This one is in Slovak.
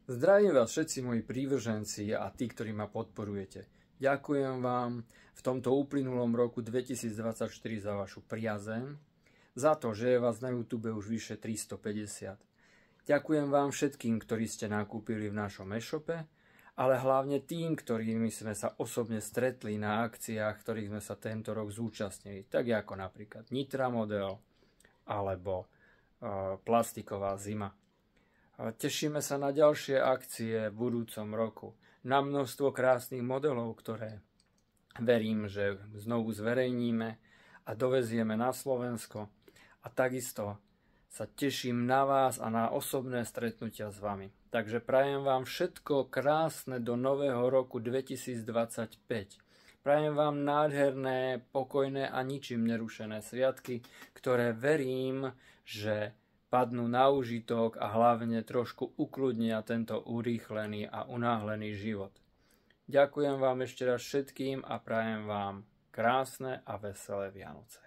Zdravím vás všetci moji prívrženci a tí, ktorí ma podporujete. Ďakujem vám v tomto uplynulom roku 2024 za vašu priazeň, za to, že je vás na YouTube už vyše 350. Ďakujem vám všetkým, ktorí ste nakúpili v našom e-shope, ale hlavne tým, ktorými sme sa osobne stretli na akciách, ktorých sme sa tento rok zúčastnili, tak ako napríklad Nitra Model alebo Plastiková zima. Tešíme sa na ďalšie akcie v budúcom roku, na množstvo krásnych modelov, ktoré verím, že znovu zverejníme a dovezieme na Slovensko. A takisto sa teším na vás a na osobné stretnutia s vami. Takže prajem vám všetko krásne do nového roku 2025. Prajem vám nádherné, pokojné a ničím nerušené sviatky, ktoré verím, že padnú na úžitok a hlavne trošku ukludnia tento urýchlený a unáhlený život. Ďakujem vám ešte raz všetkým a prajem vám krásne a veselé Vianoce.